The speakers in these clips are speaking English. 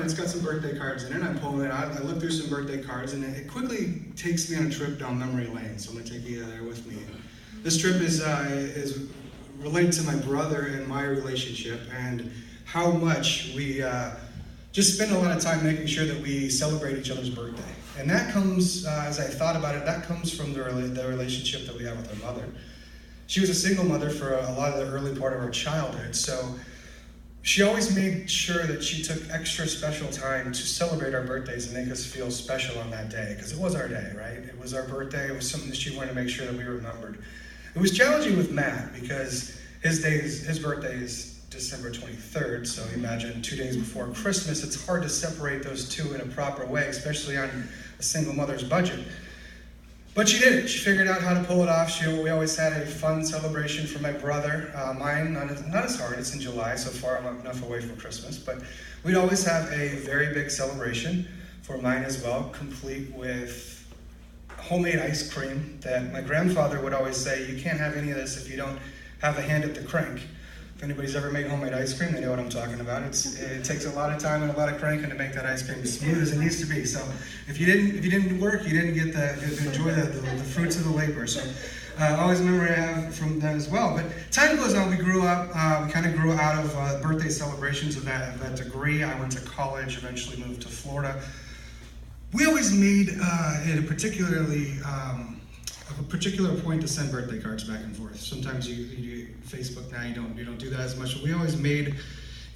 it's got some birthday cards in it. I'm pulling it out. I look through some birthday cards, and it quickly takes me on a trip down memory lane. So I'm going to take you there with me. This trip is related to my brother and my relationship, and how much we just spend a lot of time making sure that we celebrate each other's birthday. And that comes, as I thought about it, that comes from the relationship that we have with our mother. She was a single mother for a lot of the early part of our childhood, so she always made sure that she took extra special time to celebrate our birthdays and make us feel special on that day, because it was our day, right? It was our birthday. It was something that she wanted to make sure that we remembered. It was challenging with Matt because his birthday is December 23rd, so imagine 2 days before Christmas. It's hard to separate those two in a proper way, especially on a single mother's budget. But she did it. She figured out how to pull it off. We always had a fun celebration for my brother. Mine, not as hard. It's in July, so far I'm enough away from Christmas. But we'd always have a very big celebration for mine as well, complete with homemade ice cream that my grandfather would always say, you can't have any of this if you don't have a hand at the crank. If anybody's ever made homemade ice cream, they know what I'm talking about. It takes a lot of time and a lot of cranking to make that ice cream as smooth as it needs to be. So if you didn't work, you didn't get to enjoy the fruits of the labor. So I always remember I have from that as well. But time goes on. We grew up. We kind of grew out of birthday celebrations of that degree. I went to college. Eventually moved to Florida. We always made it a particular point to send birthday cards back and forth. Sometimes you Facebook now, you don't do that as much. But we always made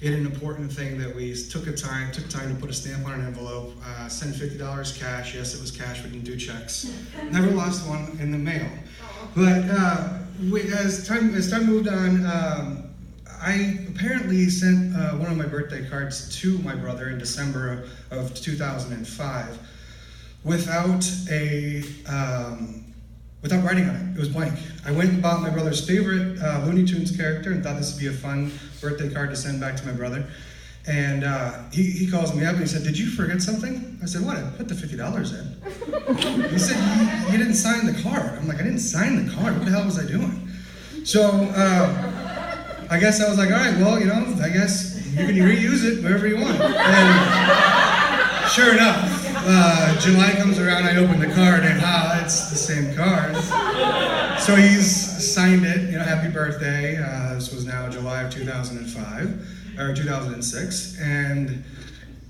it an important thing that we took time to put a stamp on an envelope, send $50 cash. Yes, it was cash. We didn't do checks. Never lost one in the mail. But as time moved on, I apparently sent one of my birthday cards to my brother in December of 2005 without writing on it. It was blank. I went and bought my brother's favorite Looney Tunes character and thought this would be a fun birthday card to send back to my brother. And he calls me up and he said, "Did you forget something?" I said, "What? I put the $50 in." He said, you didn't sign the card." I'm like, "I didn't sign the card. What the hell was I doing?" So I guess I was like, all right, well, I guess you can reuse it wherever you want. And sure enough, July comes around, I open the card, and it's the same card. So he's signed it, happy birthday. This was now July of 2005, or 2006, and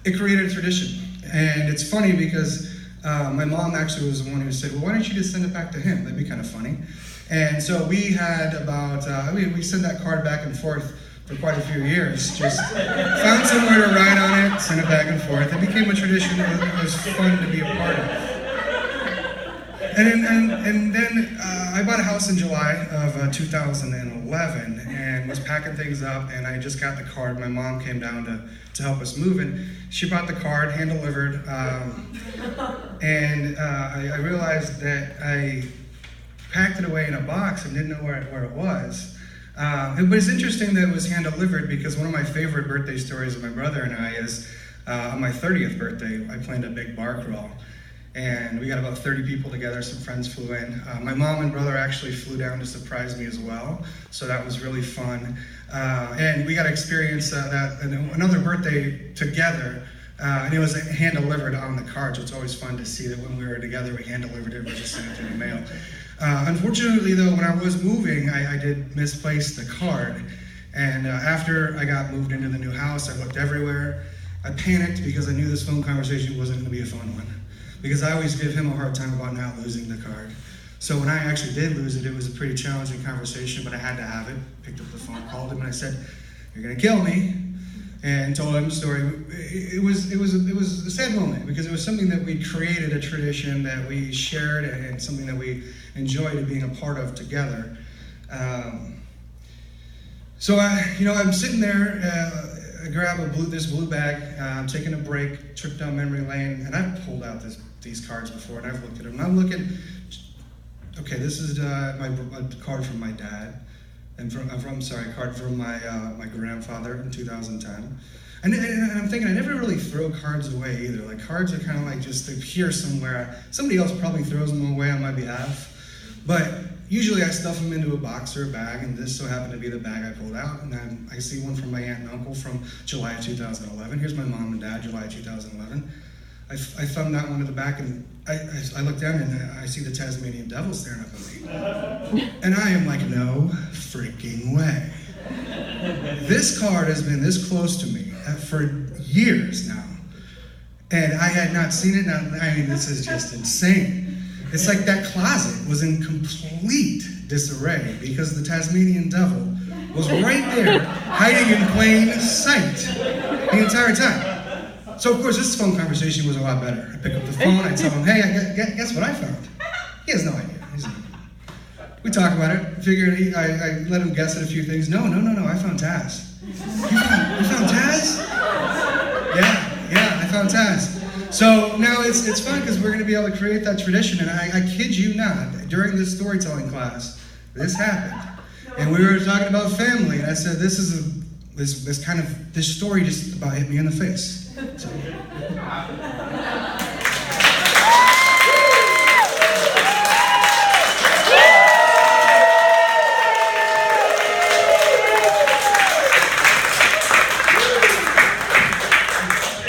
it created a tradition. And it's funny because my mom actually was the one who said, "Well, why don't you just send it back to him? That'd be kind of funny." And so we had about, we sent that card back and forth for quite a few years. Just found somewhere to write on it, sent it back and forth. It became a tradition that was fun to be a part of. And then I bought a house in July of 2011 and was packing things up, and I just got the card. My mom came down to help us move, and she bought the card, hand-delivered, and I realized that I packed it away in a box and didn't know where it was. But it's interesting that it was hand-delivered because one of my favorite birthday stories of my brother and I is on my 30th birthday, I planned a big bar crawl. And we got about 30 people together, some friends flew in. My mom and brother actually flew down to surprise me as well, so that was really fun. And we got to experience another birthday together, and it was hand-delivered on the card, so it's always fun to see that when we were together, we hand-delivered it, we just sent it through the mail. Unfortunately, though, when I was moving, I did misplace the card. And after I got moved into the new house, I looked everywhere. I panicked because I knew this phone conversation wasn't going to be a fun one. Because I always give him a hard time about not losing the card. So when I actually did lose it, it was a pretty challenging conversation, but I had to have it. Picked up the phone, called him, and I said, "You're going to kill me," and told him the story. It was a sad moment because it was something that we created, a tradition that we shared, and something that we enjoyed being a part of together. So I'm sitting there. I grab this blue bag. I'm taking a break, trip down memory lane, and I've pulled out these cards before, and I've looked at them. And I'm looking. Okay, this is a card from my dad, and a card from my grandfather in 2010. And I'm thinking, I never really throw cards away either. Like, cards are kind of like just here somewhere. Somebody else probably throws them away on my behalf. But, usually I stuff them into a box or a bag, and this so happened to be the bag I pulled out. And then I see one from my aunt and uncle from July of 2011. Here's my mom and dad, July of 2011. I thumbed that one to the back, and I look down and I see the Tasmanian devil staring up at me. And I am like, no freaking way. This card has been this close to me for years now. And I had not seen it. I mean, this is just insane. It's like that closet was in complete disarray because the Tasmanian devil was right there, hiding in plain sight the entire time. So, of course, this phone conversation was a lot better. I pick up the phone, I tell him, hey, guess what I found? He has no idea. We talk about it. Figured I let him guess at a few things. No, I found Taz. You found Taz? Yeah, I found Taz. So now it's fun because we're going to be able to create that tradition. And I kid you not, during this storytelling class, this happened. And we were talking about family, and I said, this story just about hit me in the face. So.